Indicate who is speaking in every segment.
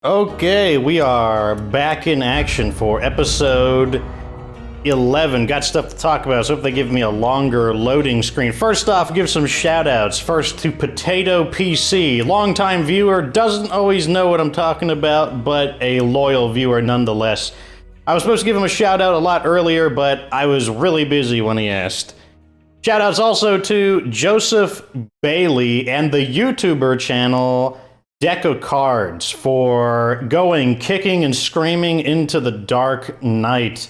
Speaker 1: Okay, we are back in action for episode 11. Got stuff to talk about, so if they give me a longer loading screen. First off, give some shout-outs. First to Potato PC. Longtime viewer, doesn't always know what I'm talking about, but a loyal viewer nonetheless. I was supposed to give him a shout-out a lot earlier, but I was really busy when he asked. Shout-outs also to Joseph Bailey and the YouTuber channel Deck of Cards for going kicking and screaming into the dark night.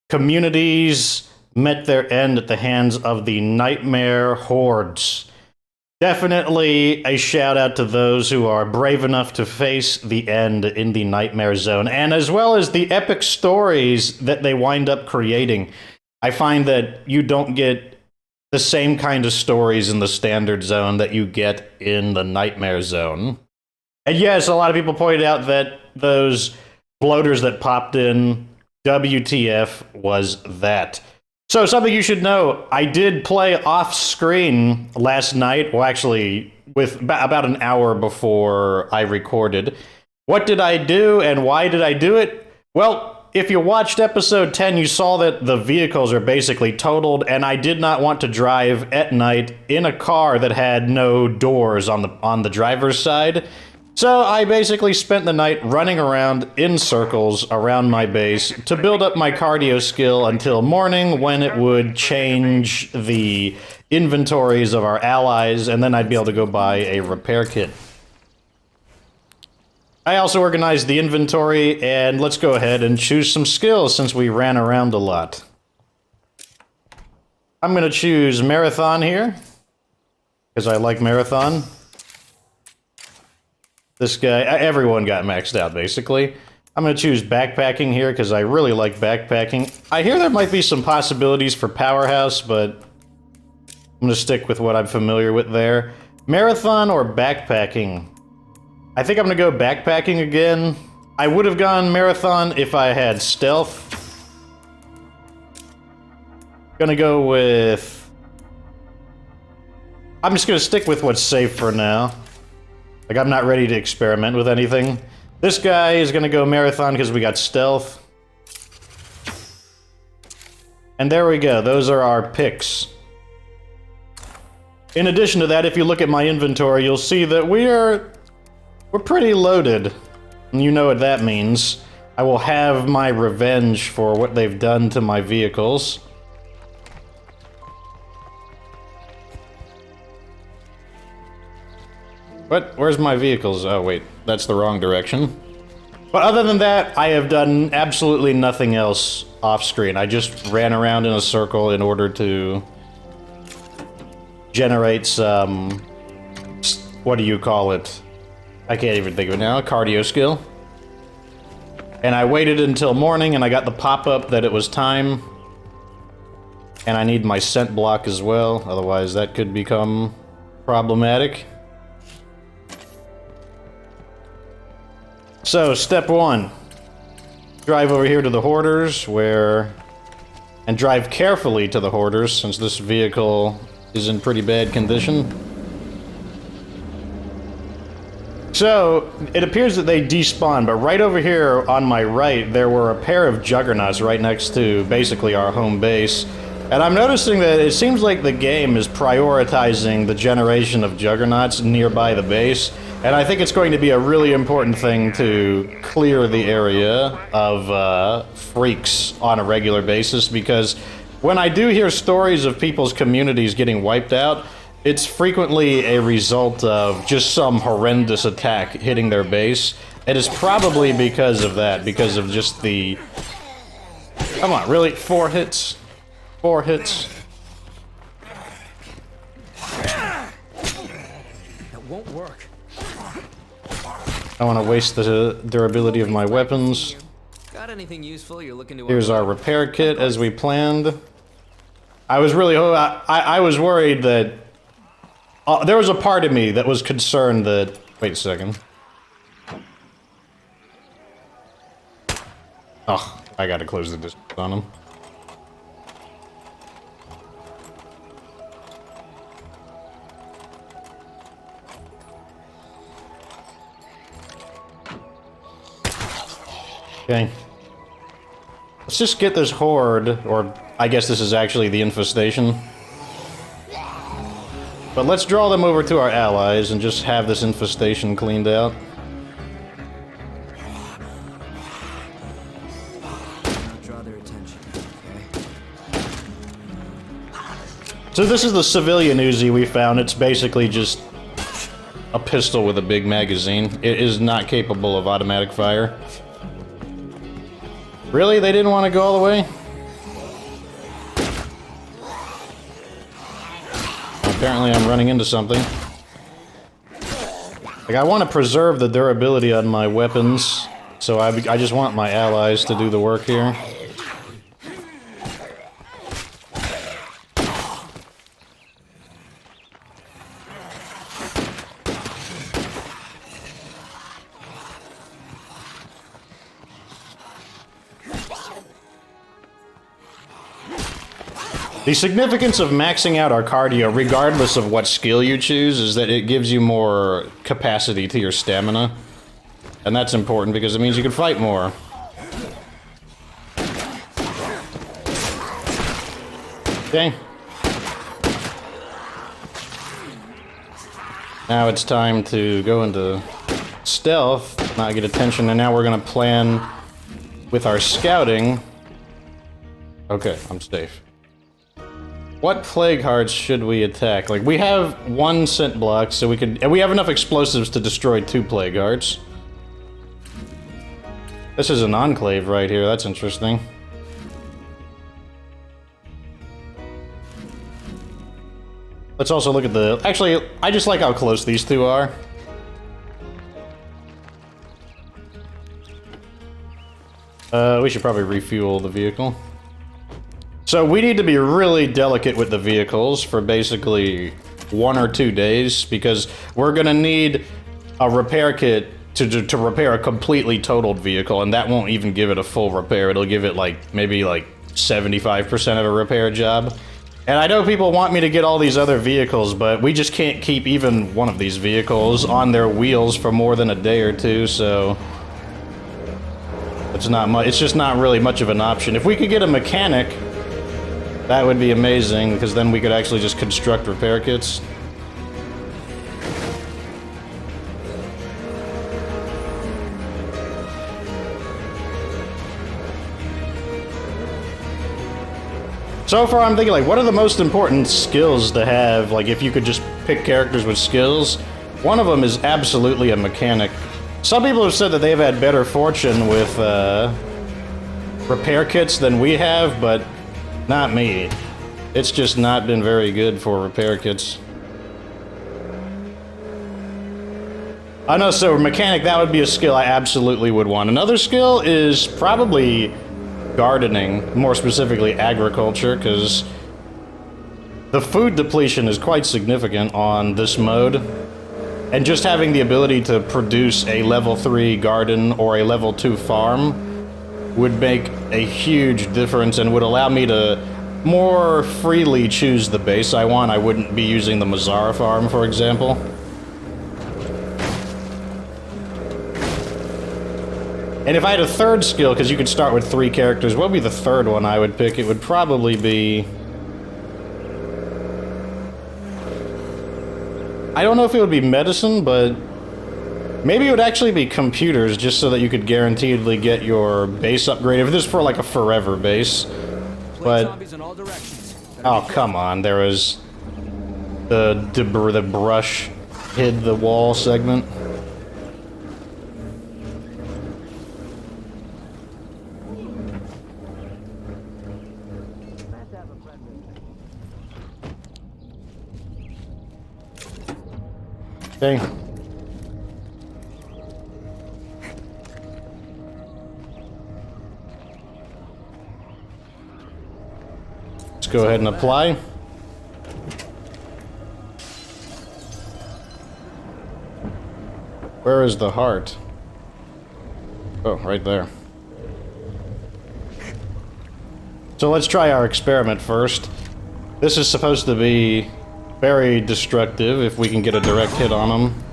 Speaker 1: Communities met their end at the hands of the nightmare hordes. Definitely a shout out to those who are brave enough to face the end in the nightmare zone, and as well as the epic stories that they wind up creating. I find that you don't get the same kind of stories in the standard zone that you get in the nightmare zone. And yes, a lot of people pointed out that those bloaters that popped in, WTF was that. So something you should know, I did play off screen last night, well actually with about an hour before I recorded. What did I do and why did I do it? Well, if you watched episode 10, you saw that the vehicles are basically totaled, and I did not want to drive at night in a car that had no doors on the driver's side. So I basically spent the night running around in circles around my base to build up my cardio skill until morning, when it would change the inventories of our allies, and then I'd be able to go buy a repair kit. I also organized the inventory, and let's go ahead and choose some skills since we ran around a lot. I'm going to choose Marathon here, because I like Marathon. This guy, everyone got maxed out, basically. I'm going to choose backpacking here, because I really like backpacking. I hear there might be some possibilities for Powerhouse, but I'm going to stick with what I'm familiar with there. Marathon or backpacking? I think I'm going to go backpacking again. I would have gone Marathon if I had stealth. Gonna go with... I'm just going to stick with what's safe for now. Like, I'm not ready to experiment with anything. This guy is gonna go Marathon because we got stealth. And there we go, those are our picks. In addition to that, if you look at my inventory, you'll see that we're pretty loaded. And you know what that means. I will have my revenge for what they've done to my vehicles. What? Where's my vehicles? Oh, wait. That's the wrong direction. But other than that, I have done absolutely nothing else off-screen. I just ran around in a circle in order to generate some... what do you call it? I can't even think of it now. Cardio skill. And I waited until morning, and I got the pop-up that it was time. And I need my scent block as well, otherwise that could become problematic. So, step one. Drive over here to the hoarders, and drive carefully to the hoarders, since this vehicle is in pretty bad condition. So, it appears that they despawn, but right over here on my right, there were a pair of juggernauts right next to, basically, our home base. And I'm noticing that it seems like the game is prioritizing the generation of juggernauts nearby the base. And I think it's going to be a really important thing to clear the area of freaks on a regular basis, because when I do hear stories of people's communities getting wiped out, it's frequently a result of just some horrendous attack hitting their base. And it's probably because of that, because of just the... Come on, really? 4 hits? 4 hits?
Speaker 2: That won't work.
Speaker 1: I want to waste the durability of my weapons.
Speaker 2: Got anything useful you're looking to...
Speaker 1: Here's our repair kit as we planned. I was really... I was worried that... there was a part of me that was concerned that... Wait a second. Oh, I gotta close the distance on him. Okay. Let's just get this horde, or I guess this is actually the infestation. But let's draw them over to our allies and just have this infestation cleaned out.
Speaker 2: Draw their attention.
Speaker 1: So this is the civilian Uzi we found. It's basically just a pistol with a big magazine. It is not capable of automatic fire. Really? They didn't want to go all the way? Apparently I'm running into something. Like, I want to preserve the durability on my weapons, so I just want my allies to do the work here. The significance of maxing out our cardio, regardless of what skill you choose, is that it gives you more capacity to your stamina. And that's important because it means you can fight more. Okay. Now it's time to go into stealth, not get attention, and now we're gonna plan with our scouting. Okay, I'm safe. What plague hearts should we attack? Like, we have 1 scent block, so we could... And we have enough explosives to destroy 2 plague hearts. This is an enclave right here, that's interesting. Let's also look at the... Actually, I just like how close these two are. We should probably refuel the vehicle. So we need to be really delicate with the vehicles for basically 1 or 2 days, because we're gonna need a repair kit to repair a completely totaled vehicle, and that won't even give it a full repair. It'll give it like maybe like 75% of a repair job. And I know people want me to get all these other vehicles, but we just can't keep even one of these vehicles on their wheels for more than a day or 2, so it's not much. It's just not really much of an option. If we could get a mechanic, that would be amazing, because then we could actually just construct repair kits. So far I'm thinking, like, what are the most important skills to have? Like, if you could just pick characters with skills, one of them is absolutely a mechanic. Some people have said that they've had better fortune with repair kits than we have, but not me. It's just not been very good for repair kits. I know, so mechanic, that would be a skill I absolutely would want. Another skill is probably gardening, more specifically agriculture, because the food depletion is quite significant on this mode. And just having the ability to produce a level 3 garden or a level 2 farm would make a huge difference and would allow me to more freely choose the base I want. I wouldn't be using the Mazzara farm, for example. And if I had a third skill, because you could start with 3 characters, what would be the third one I would pick? It would probably be... I don't know if it would be medicine, but maybe it would actually be computers, just so that you could guaranteedly get your base upgraded. If this is for like a forever base. But... Oh, come on. There was... The brush hid the wall segment. Okay. Let's go ahead and apply. Where is the heart? Oh, right there. So let's try our experiment first. This is supposed to be very destructive if we can get a direct hit on them.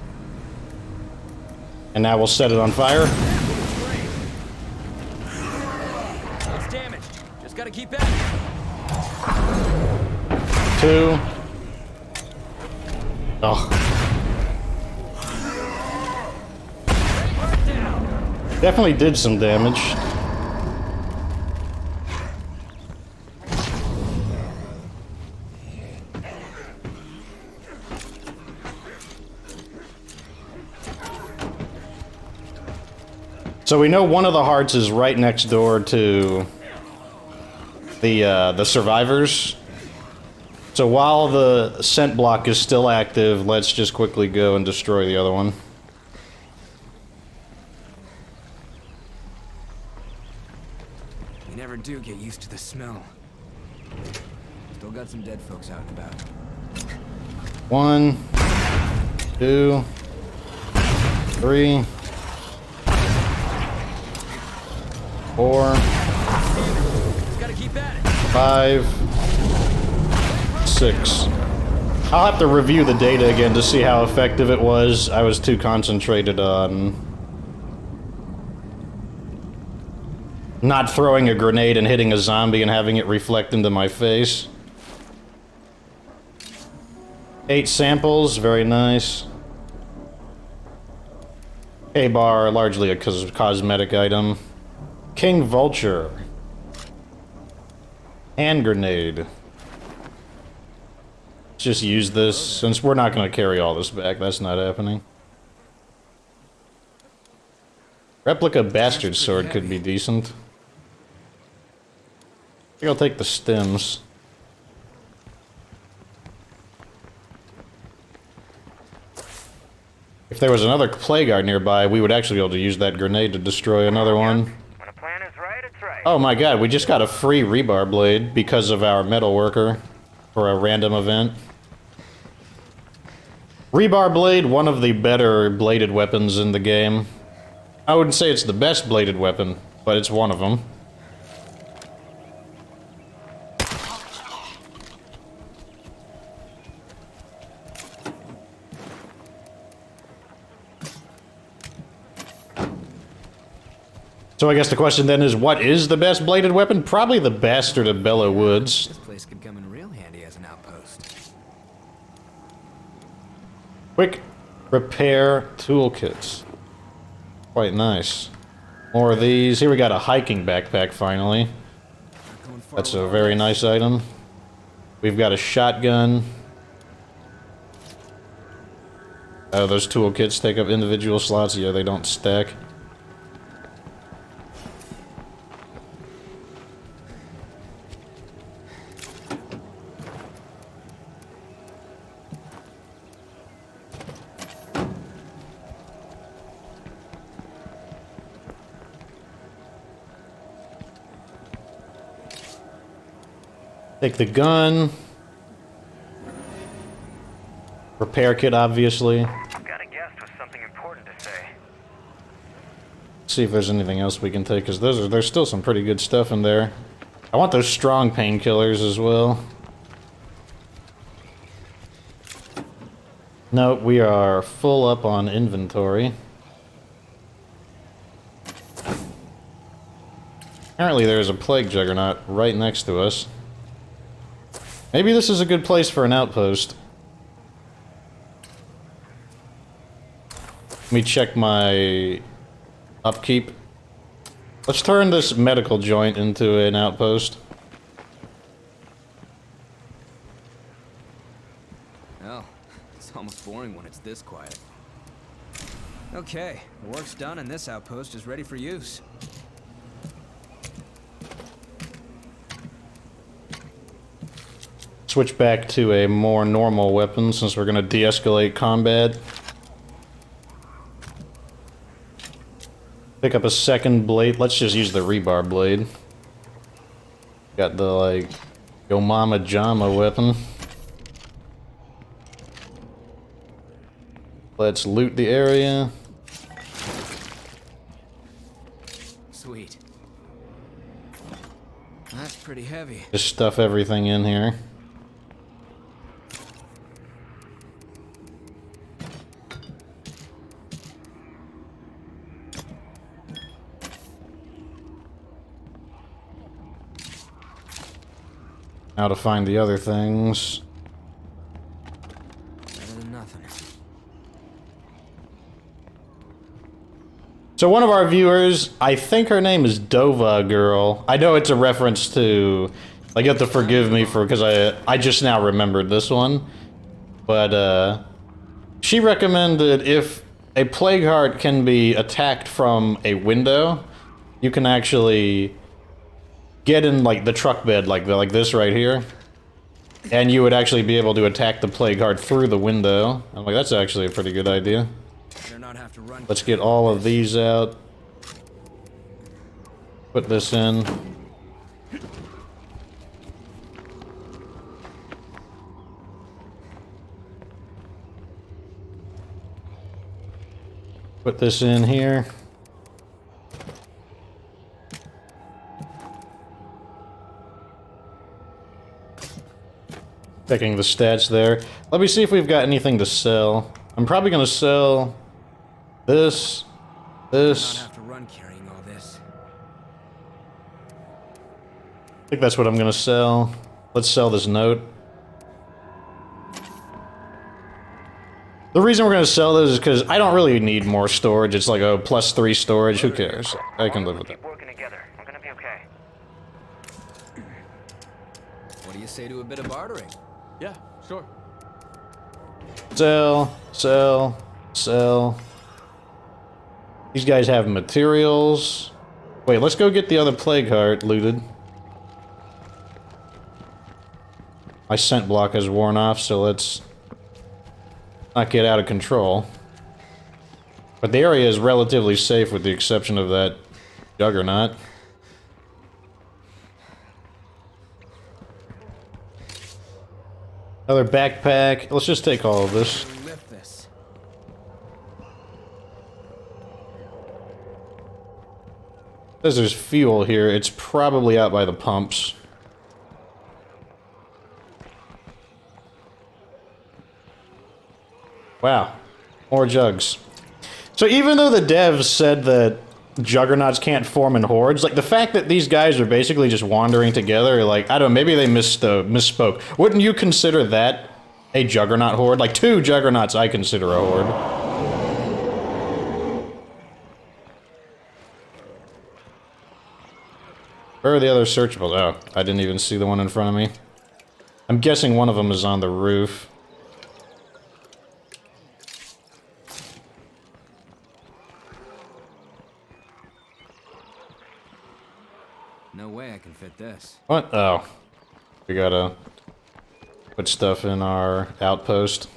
Speaker 1: And now we'll set it on fire.
Speaker 2: damaged. Just gotta keep at it.
Speaker 1: 2. Oh. Definitely did some damage. So we know one of the hearts is right next door to the survivors. So while the scent block is still active, let's just quickly go and destroy the other one.
Speaker 2: You never do get used to the smell. Still got some dead folks out and about.
Speaker 1: 1, 2, 3, 4,
Speaker 2: Just gotta keep at it.
Speaker 1: 5, 6. I'll have to review the data again to see how effective it was. I was too concentrated on not throwing a grenade and hitting a zombie and having it reflect into my face. 8 samples, very nice. A-bar, largely a cosmetic item. King Vulture. Hand grenade. Let's just use this, since we're not going to carry all this back. That's not happening. Replica Bastard Sword could be decent. I think I'll take the stems. If there was another plague guard nearby, we would actually be able to use that grenade to destroy another one.
Speaker 3: When a plan is right, it's right.
Speaker 1: Oh my god, we just got a free rebar blade because of our metal worker for a random event. Rebar blade, one of the better bladed weapons in the game. I wouldn't say it's the best bladed weapon, but it's one of them. So I guess the question then is, what is the best bladed weapon? Probably the Bastard of Bellow Woods.
Speaker 2: This place could come in real handy as an outpost.
Speaker 1: Quick repair toolkits. Quite nice. More of these. Here we got a hiking backpack finally. That's a very nice item. We've got a shotgun. Oh, those toolkits take up individual slots. Yeah, they don't stack. Take the gun. Repair kit, obviously.
Speaker 3: Got a guest with something important to say.
Speaker 1: See if there's anything else we can take, because there's still some pretty good stuff in there. I want those strong painkillers as well. No, we are full up on inventory. Apparently there is a plague juggernaut right next to us. Maybe this is a good place for an outpost. Let me check my upkeep. Let's turn this medical joint into an outpost.
Speaker 2: Well, it's almost boring when it's this quiet. Okay, the work's done and this outpost is ready for use.
Speaker 1: Switch back to a more normal weapon since we're going to de-escalate combat. Pick up a second blade. Let's just use the rebar blade. Got the, like, Yo Mama Jama weapon. Let's loot the area.
Speaker 2: Sweet. That's pretty heavy.
Speaker 1: Just stuff everything in here. Now to find the other things.
Speaker 2: Better than nothing.
Speaker 1: So one of our viewers, I think her name is Dova Girl. I know it's a reference to... Like, you have to forgive me for... Because I just now remembered this one. But, she recommended if a plague heart can be attacked from a window, you can actually get in, like, the truck bed like this right here. And you would actually be able to attack the plague heart through the window. I'm like, that's actually a pretty good idea.
Speaker 2: Better not have to run.
Speaker 1: Let's get all of these out. Put this in. Put this in here. Checking the stats there. Let me see if we've got anything to sell. I'm probably gonna sell this,
Speaker 2: Not
Speaker 1: this.
Speaker 2: have to run carrying all this.
Speaker 1: I think that's what I'm gonna sell. Let's sell this note. The reason we're gonna sell this is because I don't really need more storage. It's like, oh, +3 storage. Who cares? I can live with it.
Speaker 3: Keep working together. I'm gonna be okay.
Speaker 2: What do you say to a bit of bartering?
Speaker 4: Yeah, sure.
Speaker 1: Sell, sell, sell. These guys have materials. Wait, let's go get the other plague heart looted. My scent block has worn off, so let's not get out of control. But the area is relatively safe with the exception of that juggernaut. Another backpack. Let's just take all of this.
Speaker 2: Lift this.
Speaker 1: Says there's fuel here. It's probably out by the pumps. Wow. More jugs. So even though the devs said that juggernauts can't form in hordes, like the fact that these guys are basically just wandering together, like, I don't know, maybe they misspoke. Wouldn't you consider that a juggernaut horde? Like 2 juggernauts I consider a horde. Where are the other searchables? Oh, I didn't even see the one in front of me. I'm guessing one of them is on the roof.
Speaker 2: No way I can fit this.
Speaker 1: What? Oh. We gotta put stuff in our outpost.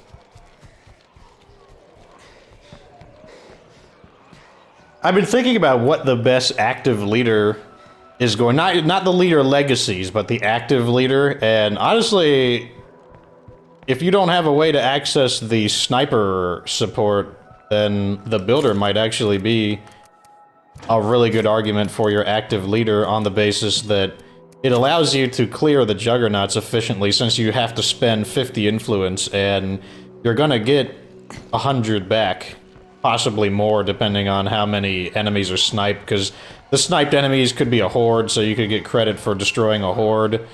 Speaker 1: I've been thinking about what the best active leader is going. Not the leader legacies, but the active leader. And honestly, if you don't have a way to access the sniper support, then the builder might actually be a really good argument for your active leader on the basis that it allows you to clear the juggernauts efficiently since you have to spend 50 influence and you're gonna get 100 back. Possibly more depending on how many enemies are sniped, because the sniped enemies could be a horde, so you could get credit for destroying a horde.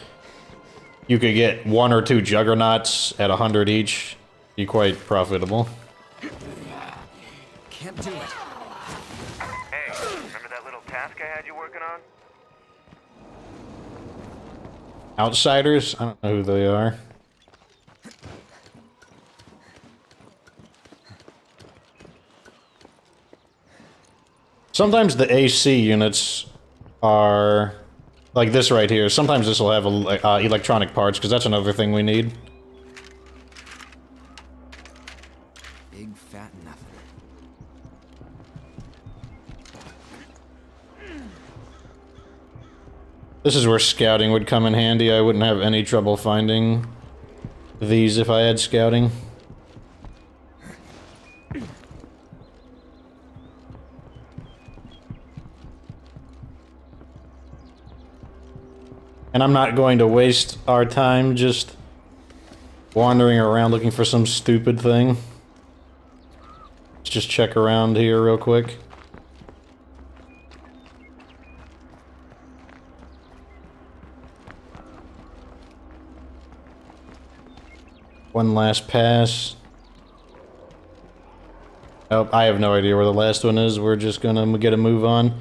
Speaker 1: You could get 1 or 2 juggernauts at 100 each. Be quite profitable.
Speaker 2: Can't do it.
Speaker 3: Hey, remember that little task I had you working on?
Speaker 1: Outsiders? I don't know who they are. Sometimes the AC units are like this right here. Sometimes this will have electronic parts, because that's another thing we need.
Speaker 2: Big fat nothing.
Speaker 1: This is where scouting would come in handy. I wouldn't have any trouble finding these if I had scouting. And I'm not going to waste our time just wandering around looking for some stupid thing. Let's just check around here real quick. One last pass. Oh, I have no idea where the last one is. We're just gonna get a move on.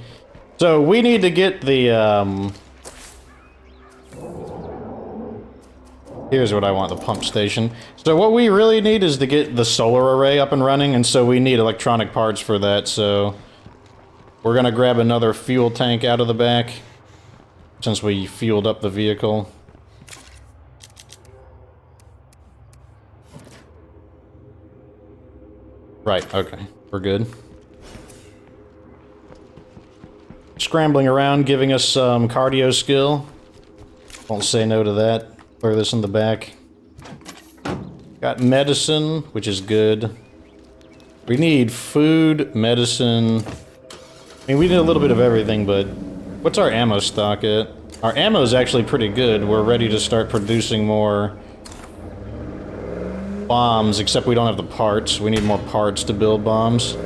Speaker 1: So we need to get the, here's what I want, the pump station. So what we really need is to get the solar array up and running, and so we need electronic parts for that, so... We're gonna grab another fuel tank out of the back, since we fueled up the vehicle. Right, okay, we're good. Scrambling around, giving us some cardio skill. Won't say no to that. Throw this in the back. Got medicine, which is good. We need food, medicine... I mean, we need a little bit of everything, but... What's our ammo stock at? Our ammo is actually pretty good. We're ready to start producing more... bombs, except we don't have the parts. We need more parts to build bombs.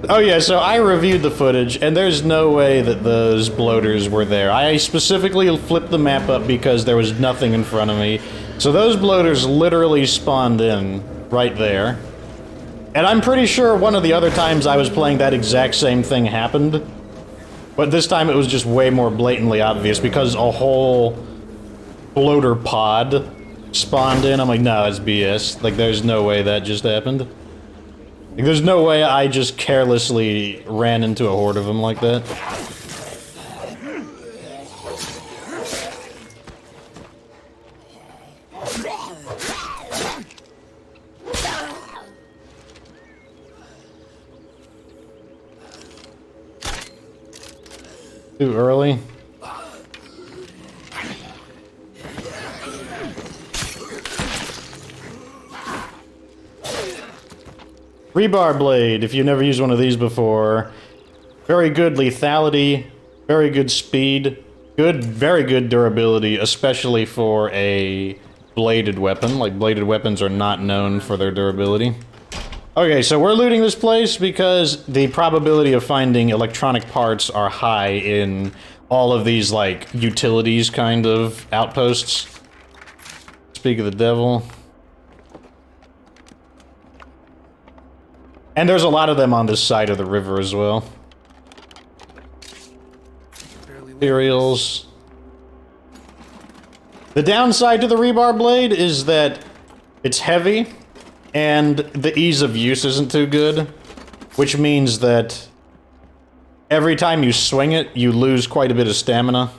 Speaker 1: Oh yeah, so I reviewed the footage, and there's no way that those bloaters were there. I specifically flipped the map up because there was nothing in front of me. So those bloaters literally spawned in right there. And I'm pretty sure one of the other times I was playing that exact same thing happened. But this time it was just way more blatantly obvious because a whole bloater pod spawned in. I'm like, no, that's BS. Like, there's no way that just happened. Like, there's no way I just carelessly ran into a horde of them like that. Too early. Rebar blade, if you've never used one of these before. Very good lethality, very good speed, very good durability, especially for a bladed weapon. Like, bladed weapons are not known for their durability. Okay, so we're looting this place because the probability of finding electronic parts are high in all of these, like, utilities kind of outposts. Speak of the devil. And there's a lot of them on this side of the river as well. Materials. The downside to the rebar blade is that it's heavy, and the ease of use isn't too good, which means that every time you swing it, you lose quite a bit of stamina,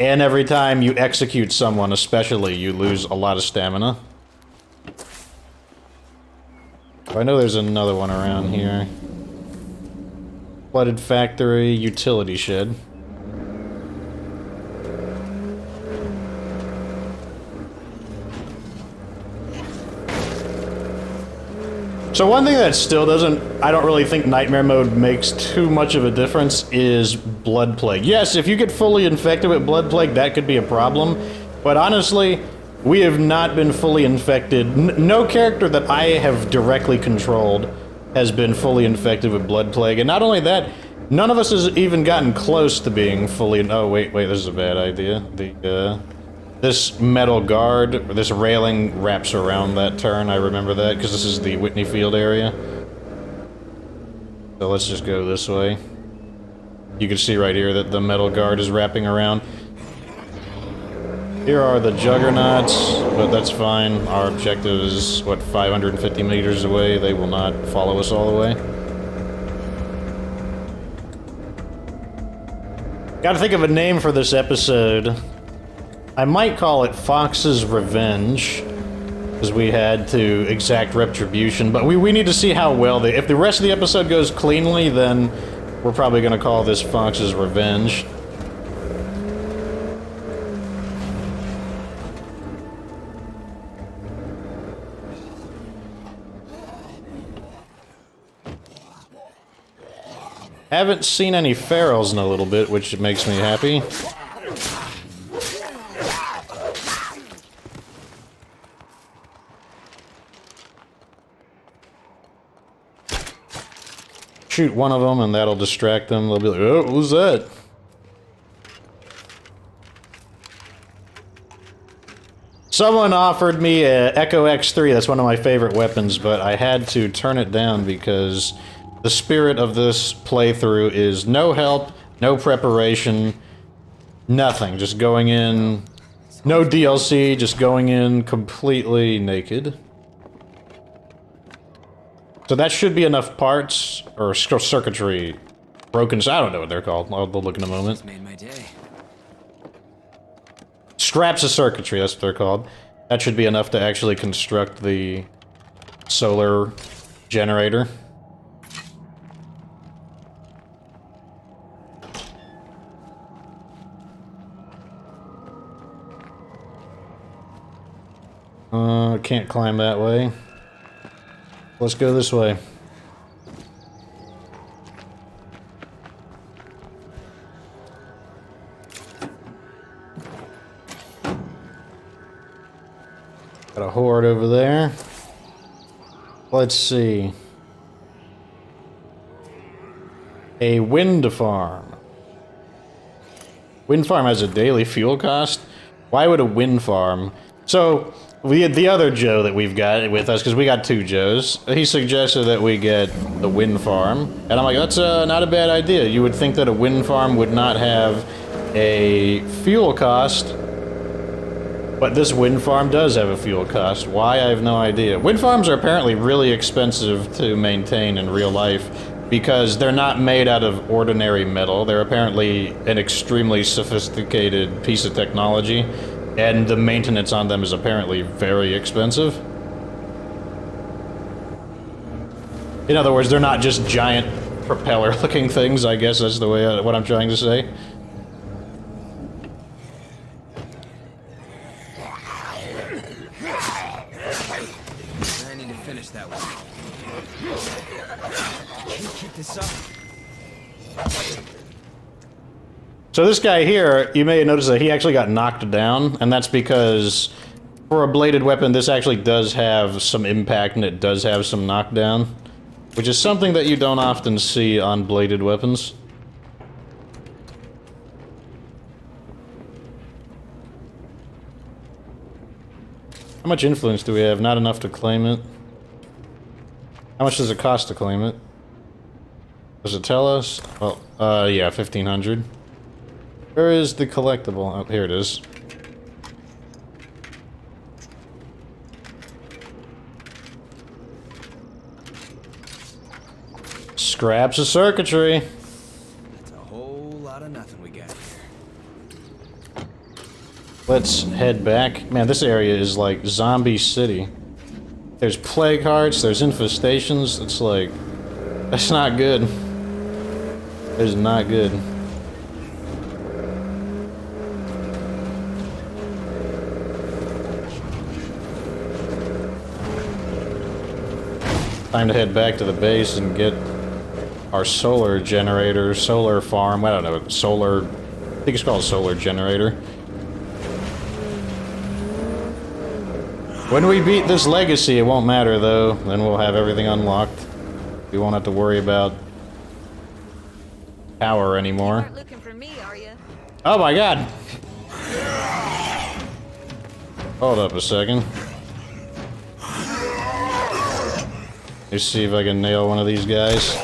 Speaker 1: and every time you execute someone especially, you lose a lot of stamina. I know there's another one around here. Flooded factory, utility shed. So one thing that still I don't really think Nightmare Mode makes too much of a difference is Blood Plague. Yes, if you get fully infected with Blood Plague, that could be a problem, but honestly, we have not been fully infected. No character that I have directly controlled has been fully infected with Blood Plague, and not only that, none of us has even gotten close to being fully... Oh, wait, this is a bad idea. This metal guard, this railing wraps around that turn, I remember that, because this is the Whitney Field area. So let's just go this way. You can see right here that the metal guard is wrapping around. Here are the juggernauts, but that's fine. Our objective is, what, 550 meters away. They will not follow us all the way. Gotta think of a name for this episode. I might call it Fox's Revenge, because we had to exact retribution, but we need to see how well if the rest of the episode goes cleanly, then we're probably gonna call this Fox's Revenge. Haven't seen any ferals in a little bit, which makes me happy. Shoot one of them and that'll distract them. They'll be like, oh, what was that? Someone offered me a Echo X3, that's one of my favorite weapons, but I had to turn it down because the spirit of this playthrough is no help, no preparation, nothing. Just going in, no DLC, just going in completely naked. So that should be enough parts, or circuitry, broken, I don't know what they're called, I'll look in a moment.
Speaker 2: Made my day.
Speaker 1: Scraps of circuitry, that's what they're called. That should be enough to actually construct the solar generator. Can't climb that way. Let's go this way. Got a horde over there. Let's see. A wind farm. Wind farm has a daily fuel cost? Why would a wind farm? So, we had the other Joe that we've got with us, because we got two Joes. He suggested that we get the wind farm. And I'm like, that's not a bad idea. You would think that a wind farm would not have a fuel cost. But this wind farm does have a fuel cost. Why? I have no idea. Wind farms are apparently really expensive to maintain in real life because they're not made out of ordinary metal. They're apparently an extremely sophisticated piece of technology, and the maintenance on them is apparently very expensive. In other words, they're not just giant propeller-looking things, I guess that's the way what I'm trying to say.
Speaker 2: I need to finish that one. Can you keep this up?
Speaker 1: So this guy here, you may have noticed that he actually got knocked down, and that's because for a bladed weapon, this actually does have some impact and it does have some knockdown, which is something that you don't often see on bladed weapons. How much influence do we have? Not enough to claim it. How much does it cost to claim it? Does it tell us? Well, yeah, 1,500. Where is the collectible? Oh, here it is. Scraps of circuitry.
Speaker 2: That's a whole lot of nothing we got here.
Speaker 1: Let's head back. Man, this area is like Zombie City. There's plague hearts, there's infestations. It's like... that's not good. It's not good. Time to head back to the base and get our solar generator, solar farm, I don't know, solar... I think it's called solar generator. When we beat this legacy, it won't matter though. Then we'll have everything unlocked. We won't have to worry about power anymore.
Speaker 4: You aren't looking for me, are you?
Speaker 1: Oh my god! Hold up a second. Let's see if I can nail one of these guys.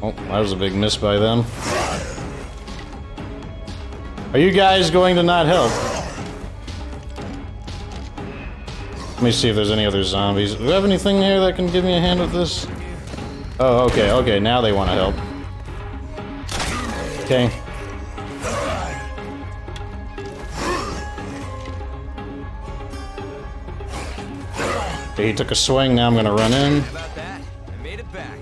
Speaker 1: Oh, that was a big miss by them. Are you guys going to not help? Let me see if there's any other zombies. Do we have anything here that can give me a hand with this? Oh, okay, okay, now they want to help. Okay. Okay, he took a swing, now I'm gonna run in.
Speaker 2: How about that? I made it back.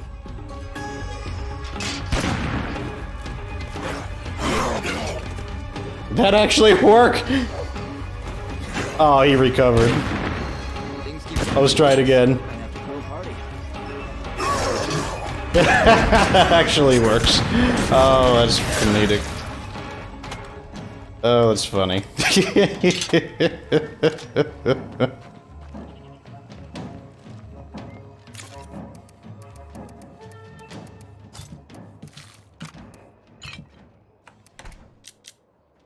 Speaker 1: Did that actually work? Oh, he recovered.
Speaker 2: Things keep
Speaker 1: Let's try it again.
Speaker 2: I have to throw a party.
Speaker 1: That actually works. Oh, that's comedic. Oh, that's funny.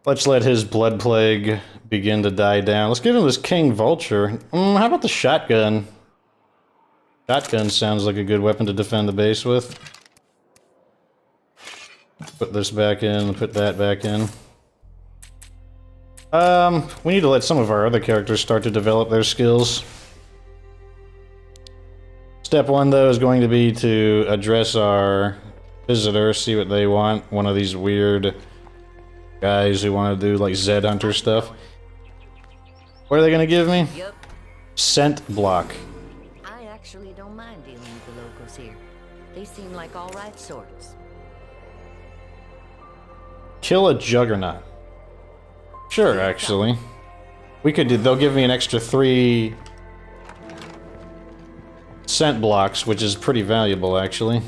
Speaker 1: Let's let his blood plague begin to die down. Let's give him this King Vulture. How about the shotgun? Shotgun sounds like a good weapon to defend the base with. Put this back in, put that back in. We need to let some of our other characters start to develop their skills. Step one, though, is going to be to address our visitors, see what they want. One of these weird guys who want to do, like, Zed Hunter stuff. What are they going to give me?
Speaker 4: Yep.
Speaker 1: Scent block.
Speaker 4: I actually don't mind dealing with the locals here. They seem like all right sorts.
Speaker 1: Kill a Juggernaut. Sure, actually. We could do... They'll give me an extra 3... scent blocks, which is pretty valuable, actually.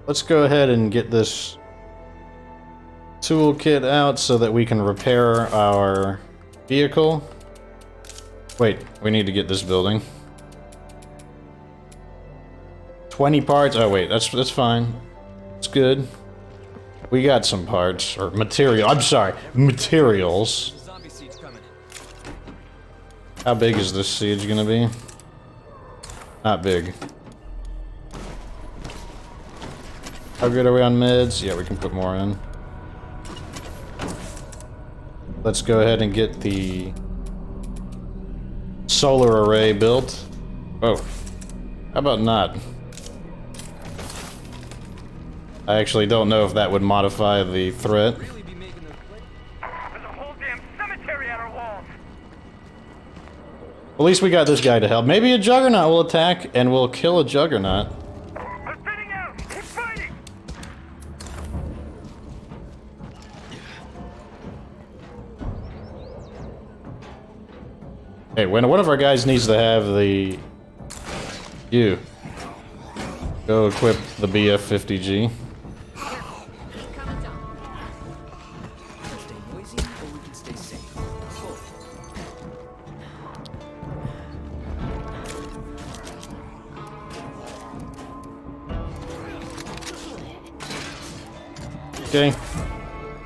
Speaker 1: Let's go ahead and get this toolkit out so that we can repair our vehicle. Wait, we need to get this building. 20 parts. Oh wait, that's fine. It's good. We got some parts or material. I'm sorry, materials.
Speaker 2: Zombie siege coming.
Speaker 1: How big is this siege gonna be? Not big. How good are we on meds? Yeah, we can put more in. Let's go ahead and get the solar array built. Oh, how about not? I actually don't know if that would modify the threat.
Speaker 2: Really be making those plays.
Speaker 3: There's a whole damn cemetery at our walls.
Speaker 1: At least we got this guy to help. Maybe a Juggernaut will attack and we'll kill a Juggernaut.
Speaker 3: They're thinning out. Keep fighting.
Speaker 1: Hey, when one of our guys needs to have the... You. Go equip the BF-50G.
Speaker 4: Coming down.
Speaker 2: Stay noisy, or we can stay safe. Both.
Speaker 1: Okay.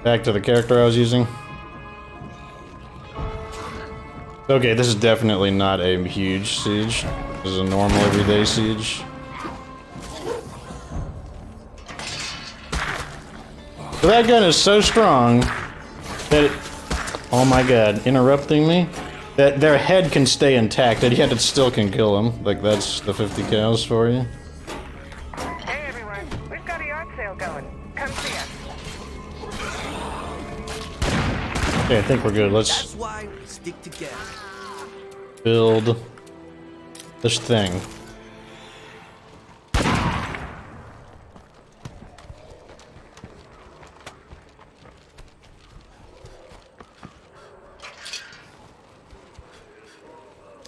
Speaker 1: Back to the character I was using. Okay, this is definitely not a huge siege. This is a normal everyday siege. So that gun is so strong that it, oh my god, interrupting me? That their head can stay intact, and yet it still can kill them. Like, that's the 50 cows for you.
Speaker 5: Hey everyone, we've got a yard sale going. Come see us.
Speaker 1: Okay, I think we're good. Let's
Speaker 2: That's why we stick together.
Speaker 1: build this thing.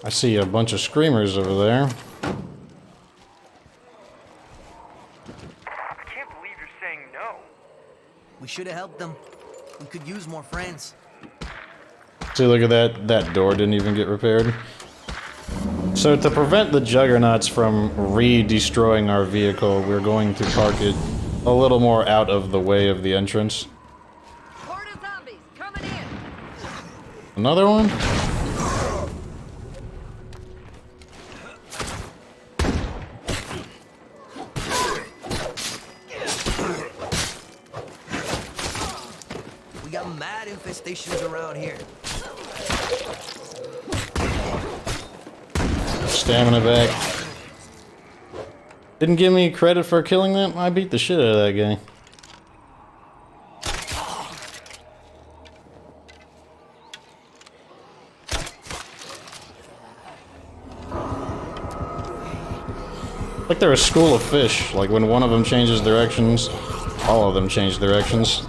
Speaker 1: I see a bunch of screamers over there.
Speaker 3: I can't believe you're saying no.
Speaker 6: We should have helped them. We could use more friends.
Speaker 1: See, look at that. That door didn't even get repaired. So to prevent the Juggernauts from re-destroying our vehicle, we're going to park it a little more out of the way of the entrance.
Speaker 4: Horde of zombies coming in.
Speaker 1: Another one?
Speaker 6: We got mad infestations around here.
Speaker 1: Stamina back. Didn't give me credit for killing them? I beat the shit out of that guy. Like they're a school of fish. Like when one of them changes directions, all of them change directions.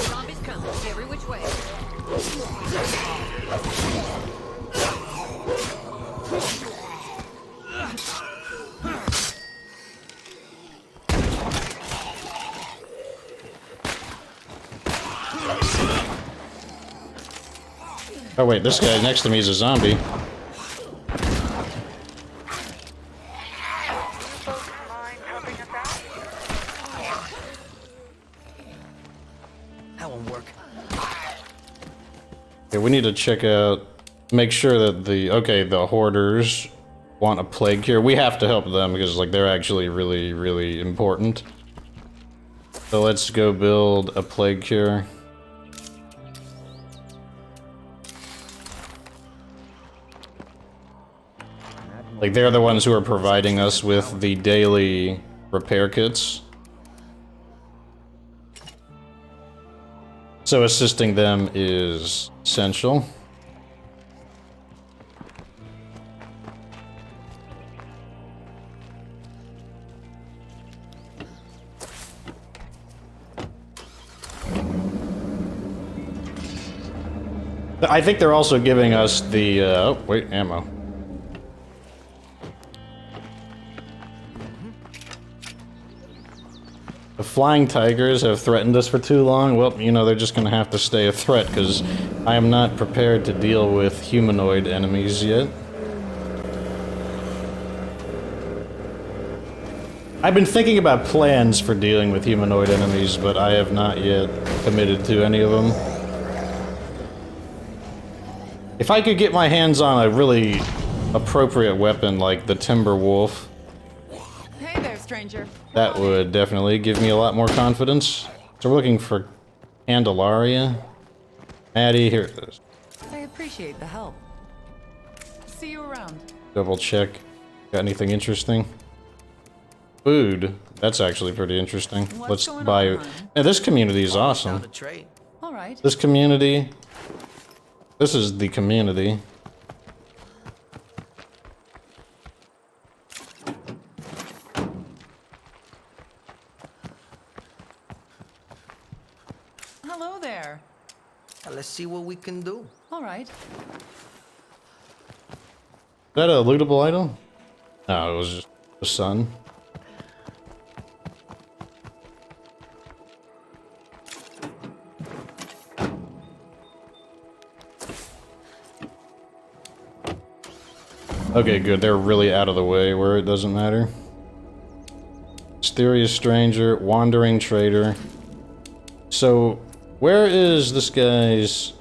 Speaker 4: Zombies coming every which way.
Speaker 1: Oh wait, this guy next to me is a zombie.
Speaker 5: Folks mind helping us out?
Speaker 6: That won't work.
Speaker 1: Okay, we need to check out, make sure that the hoarders want a plague cure. We have to help them because like they're actually really, really important. So let's go build a plague cure. Like they're the ones who are providing us with the daily repair kits. So assisting them is essential. I think they're also giving us the, oh wait, ammo. The flying tigers have threatened us for too long. Well, you know, they're just gonna have to stay a threat, because I am not prepared to deal with humanoid enemies yet. I've been thinking about plans for dealing with humanoid enemies, but I have not yet committed to any of them. If I could get my hands on a really appropriate weapon like the Timber Wolf,
Speaker 7: Hey there, stranger.
Speaker 1: that would definitely give me a lot more confidence. So we're looking for Candelaria. Maddie, here it is.
Speaker 7: I appreciate the help. See you around.
Speaker 1: Double check. Got anything interesting? Food. That's actually pretty interesting.
Speaker 7: What's
Speaker 1: Let's
Speaker 7: going
Speaker 1: buy.
Speaker 7: on, hon?
Speaker 1: Now, this community is awesome.
Speaker 6: Found a trade.
Speaker 7: All right.
Speaker 1: This community. This is the community.
Speaker 7: Hello there.
Speaker 6: Let's see what we can do.
Speaker 7: All right.
Speaker 1: Is that a lootable item? No, it was just the sun. Okay, good. They're really out of the way where it doesn't matter. Mysterious stranger, wandering trader. So, where is this guy's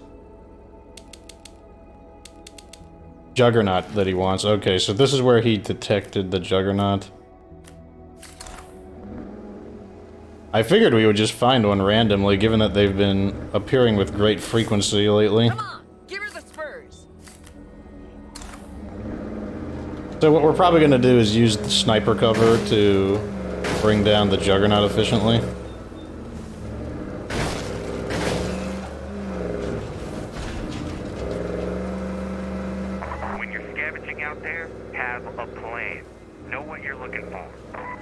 Speaker 1: juggernaut that he wants? Okay, so this is where he detected the juggernaut. I figured we would just find one randomly, given that they've been appearing with great frequency lately.
Speaker 4: Come on, give her the spurs.
Speaker 1: So what we're probably going to do is use the sniper cover to bring down the juggernaut efficiently.
Speaker 3: When you're scavenging out there, have a plan. Know what you're looking for.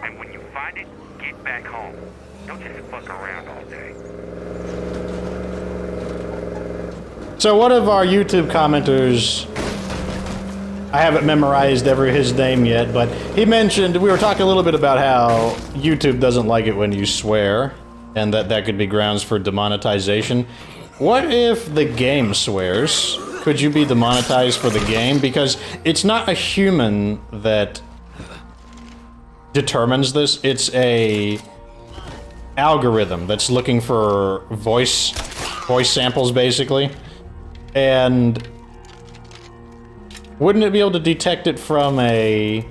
Speaker 3: And when you find it, get back home. Don't just fuck around all day.
Speaker 1: So one of our YouTube commenters, I haven't memorized his name yet, but he mentioned, we were talking a little bit about how YouTube doesn't like it when you swear, and that could be grounds for demonetization. What if the game swears? Could you be demonetized for the game? Because it's not a human that determines this, it's a algorithm that's looking for voice samples, basically. And wouldn't it be able to detect it from
Speaker 6: That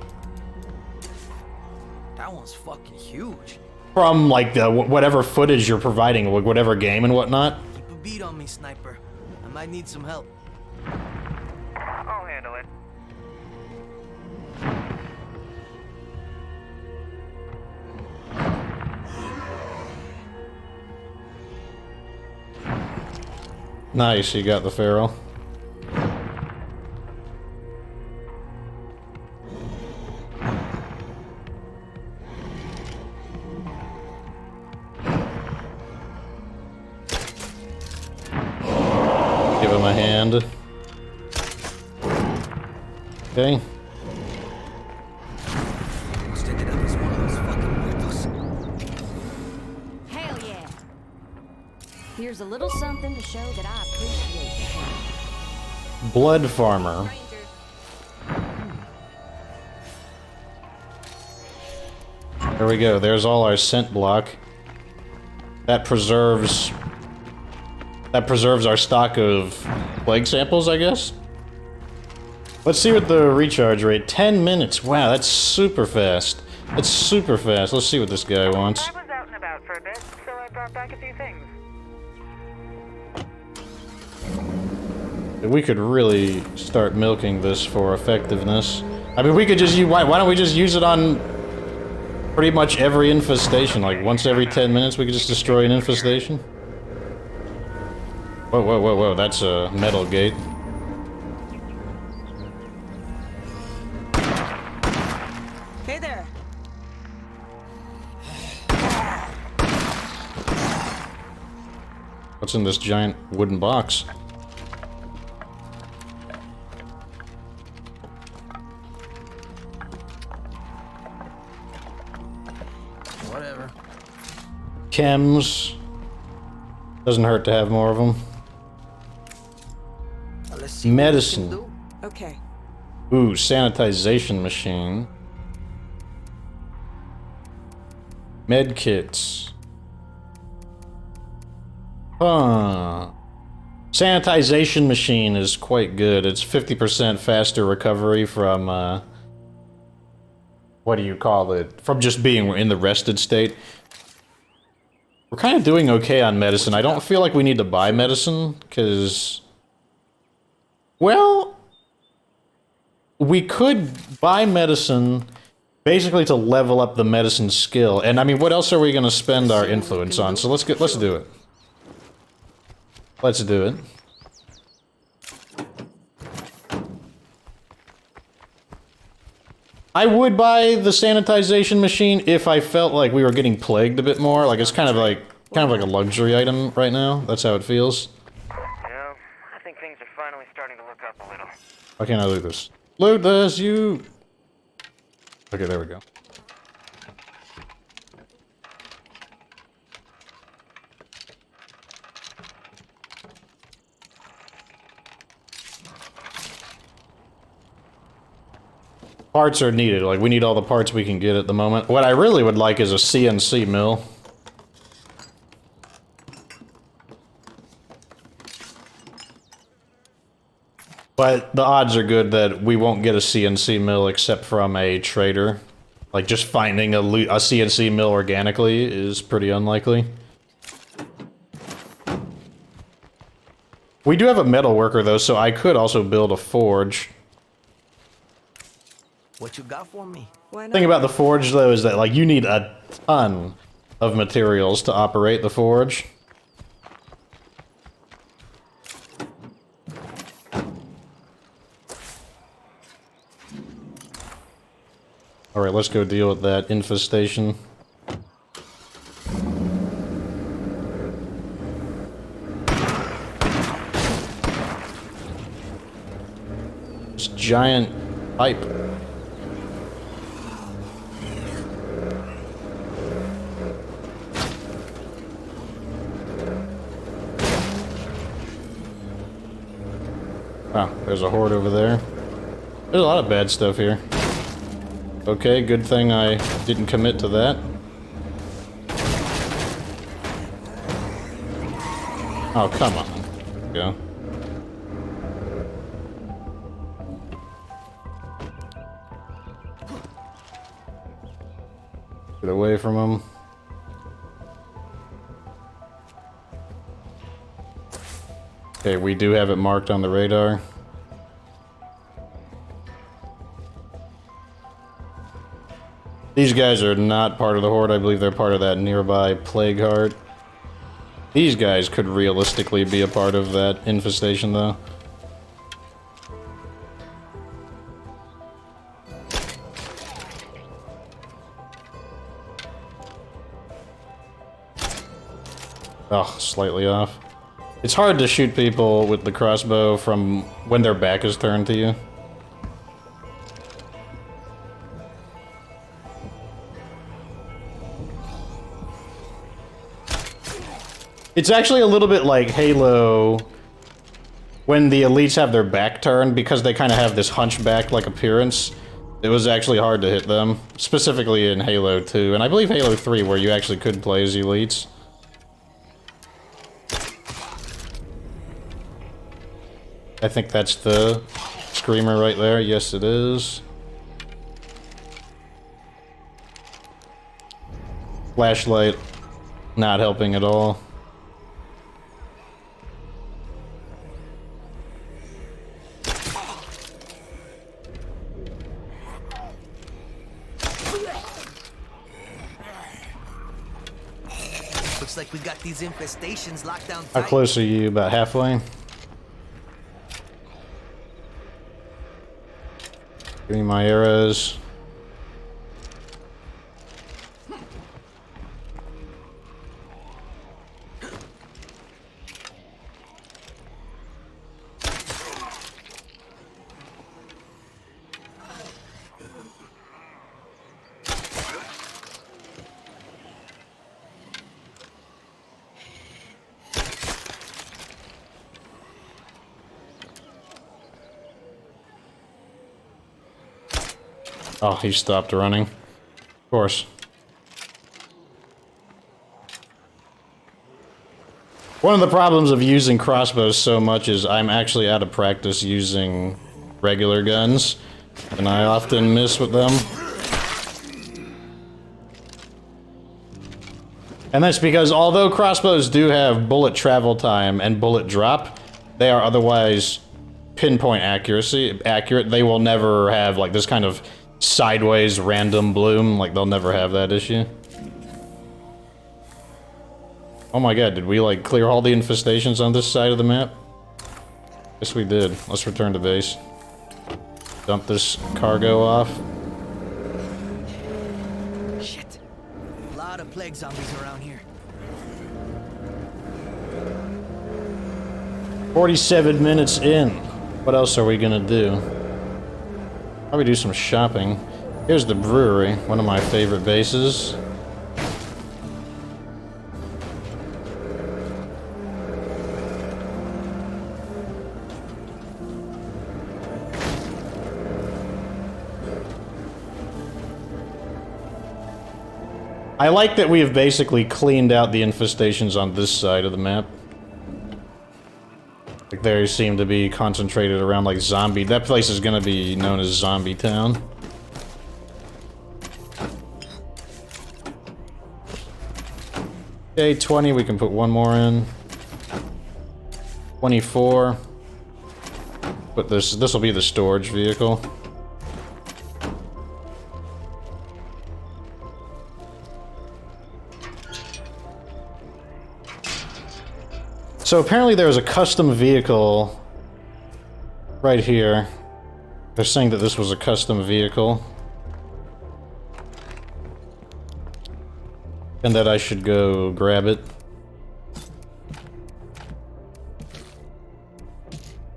Speaker 6: one's fucking huge.
Speaker 1: from like the whatever footage you're providing, whatever game and whatnot?
Speaker 6: Keep a beat on me, sniper. I might need some help.
Speaker 3: I'll handle it.
Speaker 1: Nice, you got the Pharaoh. Give him a hand. Okay.
Speaker 6: Stick it up as one of those fucking muertos.
Speaker 4: Hell yeah. Here's a little something to show that I appreciate the help.
Speaker 1: Blood farmer. There we go. There's all our scent block. That preserves our stock of plague samples, I guess. Let's see what the recharge rate. 10 minutes. Wow, that's super fast. That's super fast. Let's see what this guy wants.
Speaker 5: I was out and about for a bit, so I brought back a few things.
Speaker 1: We could really start milking this for effectiveness. I mean, we could just use... Why don't we just use it on pretty much every infestation? Like, once every 10 minutes we could just destroy an infestation? Whoa, whoa, whoa, whoa. That's a metal gate.
Speaker 7: Hey there.
Speaker 1: What's in this giant wooden box?
Speaker 6: Whatever.
Speaker 1: Chems. Doesn't hurt to have more of them.
Speaker 6: Let's see what we can
Speaker 1: Medicine.
Speaker 6: do.
Speaker 7: Okay.
Speaker 1: Ooh, sanitization machine. Med kits. Huh. Sanitization machine is quite good. It's 50% faster recovery from, what do you call it? From just being in the rested state. We're kind of doing okay on medicine. I don't feel like we need to buy medicine, because... Well... We could buy medicine basically to level up the medicine skill. And I mean, what else are we going to spend our influence on? So let's do it. Let's do it. I would buy the sanitization machine if I felt like we were getting plagued a bit more. Like, it's kind of like a luxury item right now. That's how it feels.
Speaker 3: Yeah, I think things are finally starting to look up a little.
Speaker 1: Why can't I loot this? Loot this, you... Okay, there we go. Parts are needed. Like, we need all the parts we can get at the moment. What I really would like is a CNC mill. But the odds are good that we won't get a CNC mill except from a trader. Like, just finding a CNC mill organically is pretty unlikely. We do have a metal worker, though, so I could also build a forge.
Speaker 6: What you got for me?
Speaker 7: Why not?
Speaker 1: The thing about the forge, though, is that, like, you need a ton of materials to operate the forge. Alright, let's go deal with that infestation. This giant pipe. Wow, there's a horde over there. There's a lot of bad stuff here. Okay, good thing I didn't commit to that. Oh, come on. There we go. Get away from him. Okay, we do have it marked on the radar. These guys are not part of the horde. I believe they're part of that nearby plague heart. These guys could realistically be a part of that infestation, though. Oh, slightly off. It's hard to shoot people with the crossbow from when their back is turned to you. It's actually a little bit like Halo when the elites have their back turned, because they kind of have this hunchback-like appearance, it was actually hard to hit them, specifically in Halo 2, and I believe Halo 3, where you actually could play as elites. I think that's the screamer right there. Yes, it is. Flashlight, not helping at all.
Speaker 6: Looks like we got these infestations locked down
Speaker 1: How
Speaker 6: tight.
Speaker 1: close are you? About halfway? Give me my arrows. Oh, he stopped running. Of course. One of the problems of using crossbows so much is I'm actually out of practice using regular guns, and I often miss with them. And that's because although crossbows do have bullet travel time and bullet drop, they are otherwise pinpoint accurate. They will never have like this kind of sideways random bloom, like they'll never have that issue. Oh my god, did we like clear all the infestations on this side of the map? Yes, we did. Let's return to base. Dump this cargo off.
Speaker 6: Shit. A lot of plague zombies around here.
Speaker 1: 47 minutes in. What else are we gonna do? Probably do some shopping. Here's the brewery, one of my favorite bases. I like that we have basically cleaned out the infestations on this side of the map. Like they seem to be concentrated around like zombie. That place is gonna be known as Zombie Town. Okay, 20, we can put one more in. 24. But this will be the storage vehicle. So apparently there was a custom vehicle right here. They're saying that this was a custom vehicle. And that I should go grab it.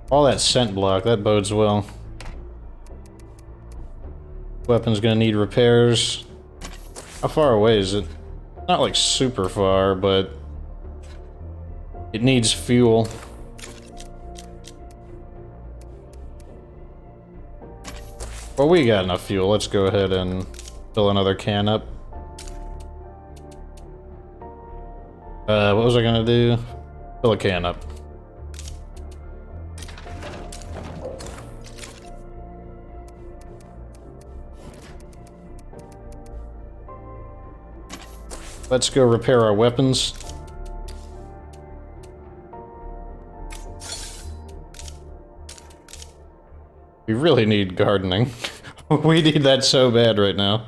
Speaker 1: All that scent block, that bodes well. Weapon's gonna need repairs. How far away is it? Not like super far, but it needs fuel. Well, we got enough fuel. Let's go ahead and fill another can up. What was I gonna do? Fill a can up. Let's go repair our weapons. We really need gardening. We need that so bad right now.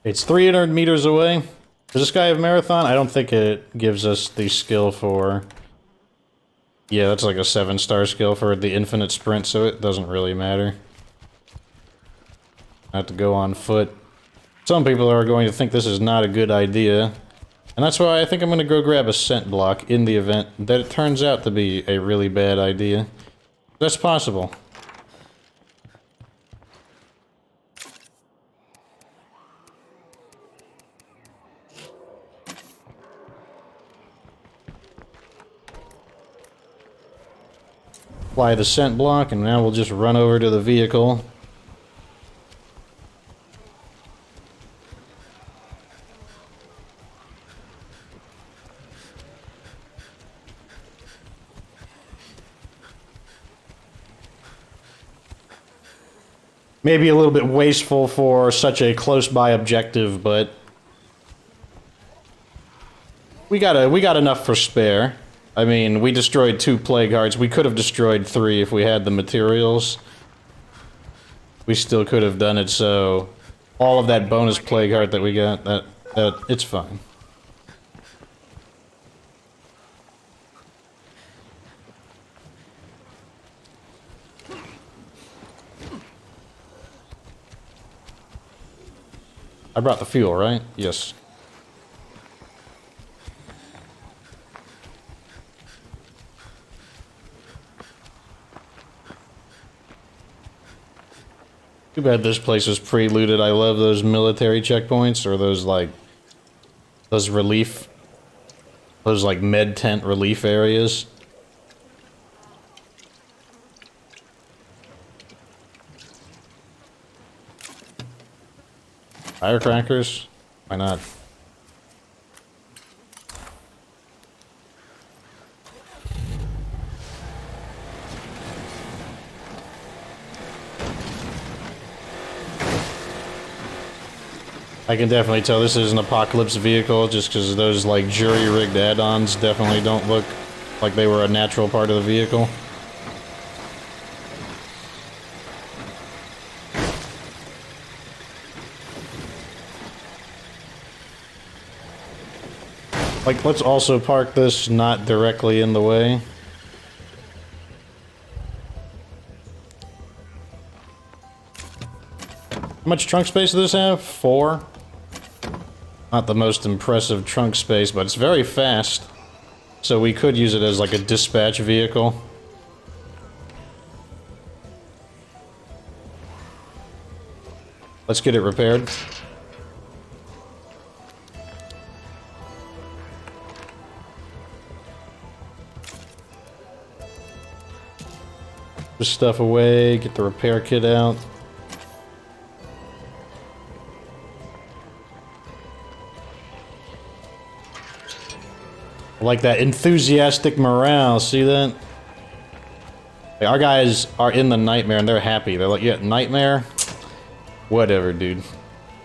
Speaker 1: It's 300 meters away. Does this guy have marathon? I don't think it gives us the skill for... Yeah, that's like a 7-star skill for the infinite sprint, so it doesn't really matter. I have to go on foot. Some people are going to think this is not a good idea. And that's why I think I'm going to go grab a scent block in the event that it turns out to be a really bad idea. That's possible. Apply the scent block, and now we'll just run over to the vehicle. Maybe a little bit wasteful for such a close-by objective, but we got enough for spare. I mean, we destroyed 2 plague hearts. We could have destroyed 3 if we had the materials. We still could have done it, so all of that bonus plague heart that we got, that it's fine. I brought the fuel, right? Yes. Too bad this place was pre-looted. I love those military checkpoints, or those, like, those relief, those, like, med tent relief areas. Firecrackers? Why not? I can definitely tell this is an apocalypse vehicle just because those like jury-rigged add-ons definitely don't look like they were a natural part of the vehicle. Like, let's also park this not directly in the way. How much trunk space does this have? 4? Not the most impressive trunk space, but it's very fast. So we could use it as like a dispatch vehicle. Let's get it repaired. Put stuff away, get the repair kit out. I like that enthusiastic morale, see that? Hey, our guys are in the nightmare and they're happy. They're like, yeah, nightmare? Whatever, dude.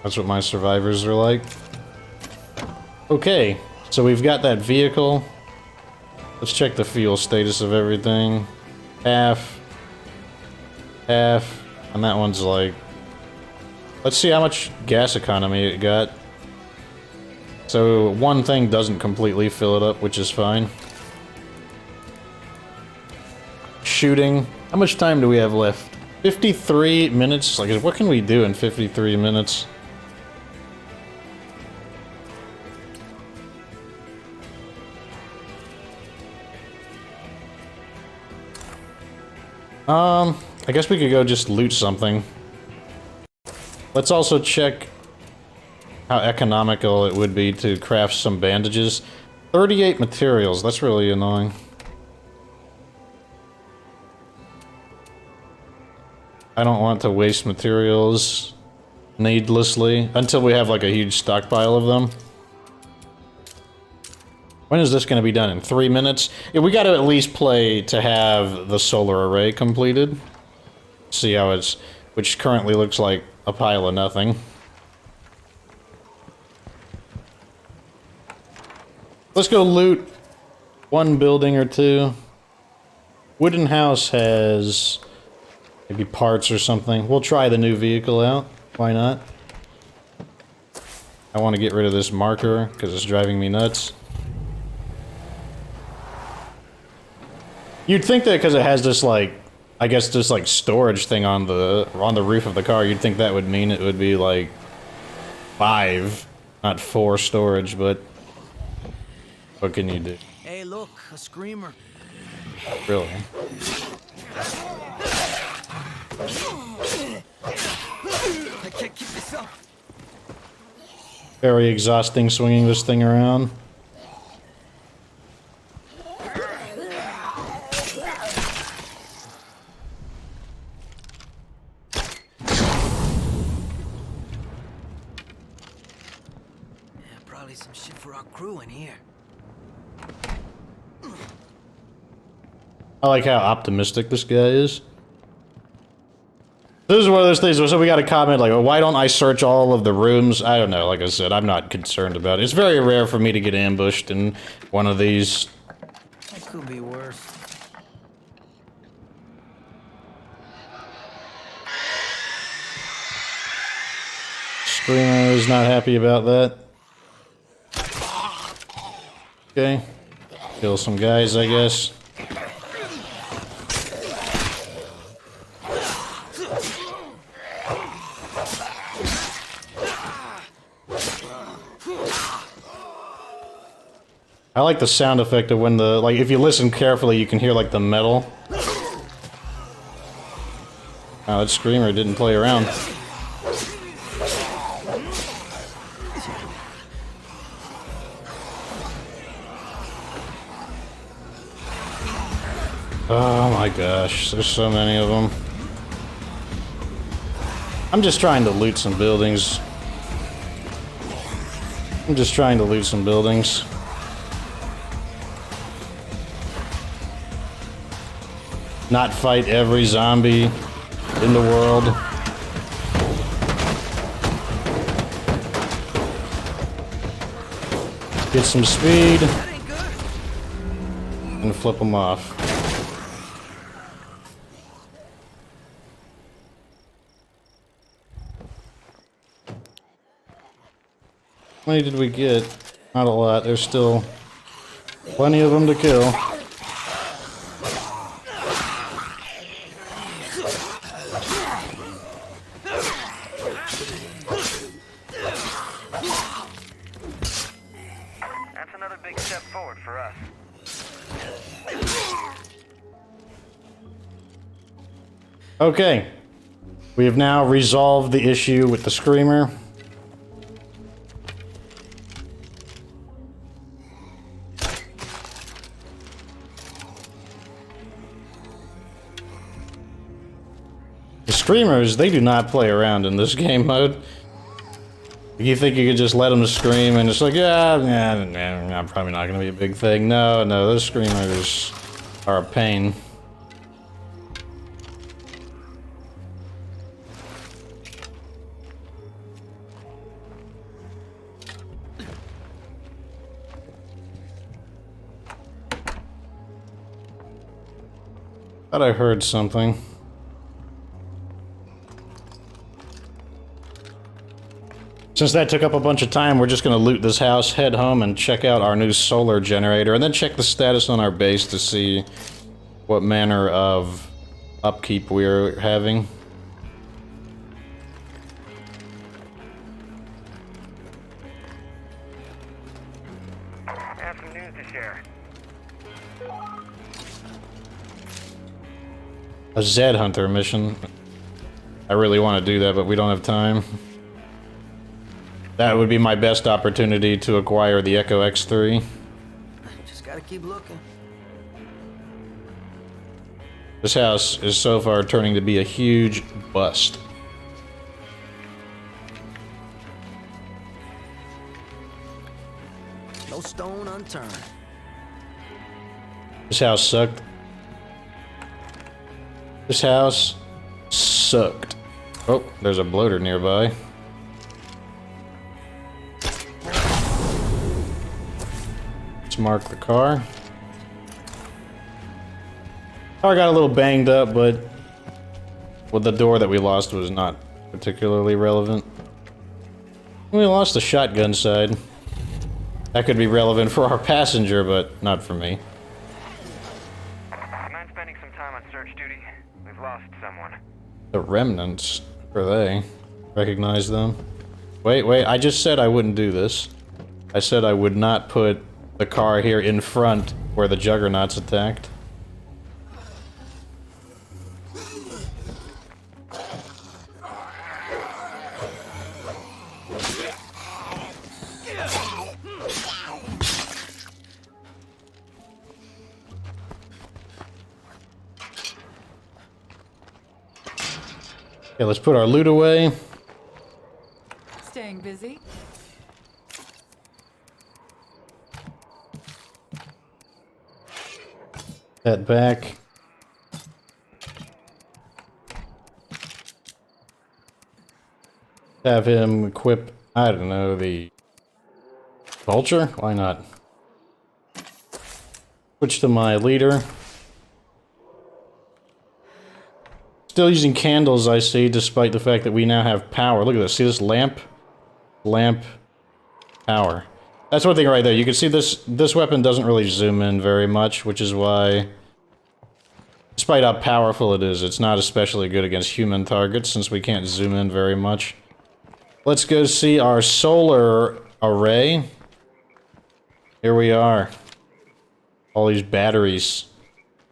Speaker 1: That's what my survivors are like. Okay, so we've got that vehicle. Let's check the fuel status of everything. Half, and that one's like... Let's see how much gas economy it got. So one thing doesn't completely fill it up, which is fine. Shooting. How much time do we have left? 53 minutes? Like, what can we do in 53 minutes? I guess we could go just loot something. Let's also check how economical it would be to craft some bandages. 38 materials, that's really annoying. I don't want to waste materials needlessly until we have like a huge stockpile of them. When is this going to be done? In 3 minutes? Yeah, we got to at least play to have the solar array completed. See how it's... which currently looks like a pile of nothing. Let's go loot one building or two. Wooden house has maybe parts or something. We'll try the new vehicle out. Why not? I want to get rid of this marker because it's driving me nuts. You'd think that because it has this like, I guess this like storage thing on the roof of the car, you'd think that would mean it would be like 5, not 4 storage, but what can you do?
Speaker 6: Hey, look, a screamer.
Speaker 1: Really?
Speaker 6: I can't keep this up.
Speaker 1: Very exhausting swinging this thing around.
Speaker 6: for our crew in here.
Speaker 1: I like how optimistic this guy is. This is one of those things, so we got a comment like, well, why don't I search all of the rooms? I don't know, like I said, I'm not concerned about it. It's very rare for me to get ambushed in one of these.
Speaker 6: It could be worse.
Speaker 1: Screamer is not happy about that. Okay. Kill some guys, I guess. I like the sound effect of when the, like, if you listen carefully, you can hear, like, the metal. Oh, that screamer didn't play around. Oh my gosh, there's so many of them. I'm just trying to loot some buildings. Not fight every zombie in the world. Get some speed and flip them off. How many did we get? Not a lot. There's still plenty of them to kill.
Speaker 3: That's another big step forward for us.
Speaker 1: Okay. We have now resolved the issue with the screamer. The screamers, they do not play around in this game mode. You think you could just let them scream and it's like, yeah, I'm probably not going to be a big thing. No, those screamers are a pain. Thought I heard something. Since that took up a bunch of time, we're just going to loot this house, head home, and check out our new solar generator, and then check the status on our base to see what manner of upkeep we're having.
Speaker 3: I have some news to share.
Speaker 1: A Zed Hunter mission. I really want to do that, but we don't have time. That would be my best opportunity to acquire the Echo X3.
Speaker 6: Just gotta keep looking.
Speaker 1: This house is so far turning to be a huge bust.
Speaker 6: No stone unturned.
Speaker 1: This house sucked. This house sucked. Oh, there's a bloater nearby. Let's mark the car. Car got a little banged up, but well, the door that we lost was not particularly relevant. We lost the shotgun side. That could be relevant for our passenger, but not for me.
Speaker 3: Mind spending some time on search duty? We've lost someone.
Speaker 1: The remnants, are they? Recognize them? Wait, I just said I wouldn't do this. I said I would not put the car here in front where the Juggernaut's attacked. Okay, let's put our loot away.
Speaker 7: Staying busy?
Speaker 1: Head back. Have him equip, I don't know, the vulture? Why not? Switch to my leader. Still using candles, I see, despite the fact that we now have power. Look at this. See this lamp? Lamp. Power. That's one thing right there. You can see this weapon doesn't really zoom in very much, which is why, despite how powerful it is, it's not especially good against human targets since we can't zoom in very much. Let's go see our solar array. Here we are. All these batteries.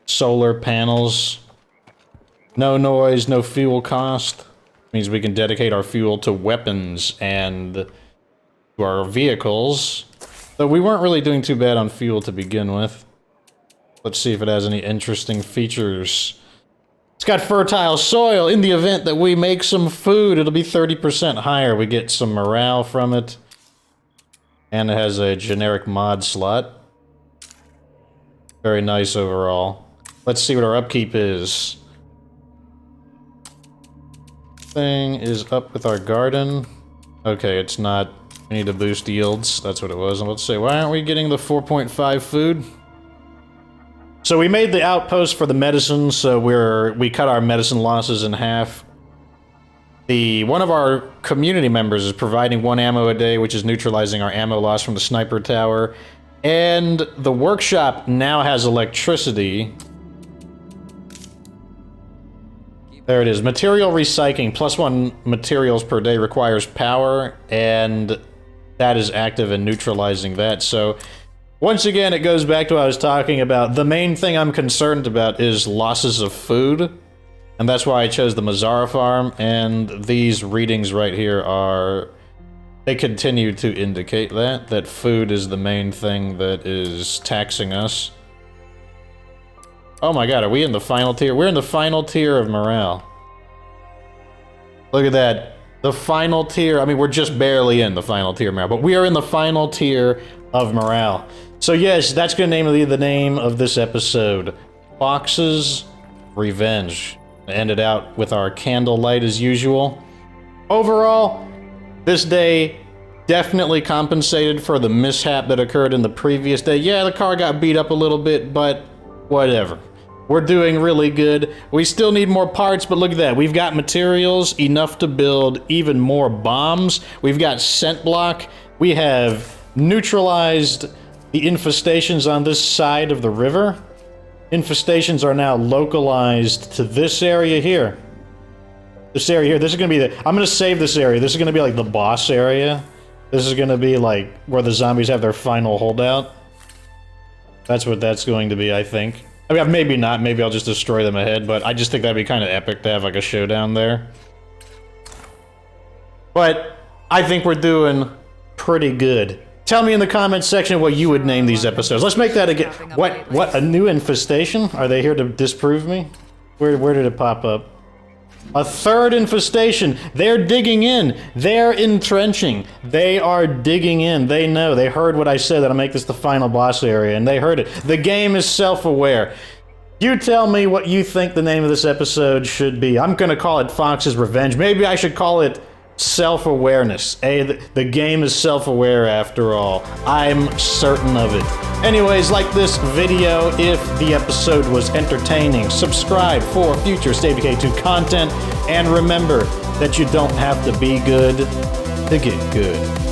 Speaker 1: Solar panels. No noise, no fuel cost. Means we can dedicate our fuel to weapons and to our vehicles. Though we weren't really doing too bad on fuel to begin with. Let's see if it has any interesting features. It's got fertile soil. In the event that we make some food, it'll be 30% higher. We get some morale from it. And it has a generic mod slot. Very nice overall. Let's see what our upkeep is. Thing is up with our garden. Okay, it's not. We need to boost yields. That's what it was. And let's say, why aren't we getting the 4.5 food? So we made the outpost for the medicine, so we cut our medicine losses in half. One of our community members is providing 1 ammo a day, which is neutralizing our ammo loss from the sniper tower. And the workshop now has electricity. There it is. Material recycling. +1 materials per day requires power, and that is active in neutralizing that. So, once again, it goes back to what I was talking about. The main thing I'm concerned about is losses of food, and that's why I chose the Mazzara farm, and these readings right here are... They continue to indicate that food is the main thing that is taxing us. Oh my god, are we in the final tier? We're in the final tier of morale. Look at that. The final tier, I mean, we're just barely in the final tier of morale, but we are in the final tier of morale. So yes, that's going to be the name of this episode. Fox's Revenge. End it out with our candlelight as usual. Overall, this day definitely compensated for the mishap that occurred in the previous day. Yeah, the car got beat up a little bit, but whatever. We're doing really good. We still need more parts, but look at that. We've got materials enough to build even more bombs. We've got scent block. We have neutralized the infestations on this side of the river. Infestations are now localized to this area here. This area here. This is going to be the... I'm going to save this area. This is going to be like the boss area. This is going to be like where the zombies have their final holdout. That's what that's going to be, I think. I mean, maybe not. Maybe I'll just destroy them ahead, but I just think that'd be kind of epic to have like a showdown there. But I think we're doing pretty good. Tell me in the comments section what you would name these episodes. Let's make that again. What? A new infestation? Are they here to disprove me? Where did it pop up? A third infestation. They're digging in. They're entrenching. They are digging in. They know. They heard what I said, that I'll make this the final boss area, and they heard it. The game is self-aware. You tell me what you think the name of this episode should be. I'm gonna call it Fox's Revenge. Maybe I should call it self-awareness. The game is self-aware after all. I'm certain of it. Anyways, like this video if the episode was entertaining. Subscribe for future State of Decay 2 content. And remember that you don't have to be good to get good.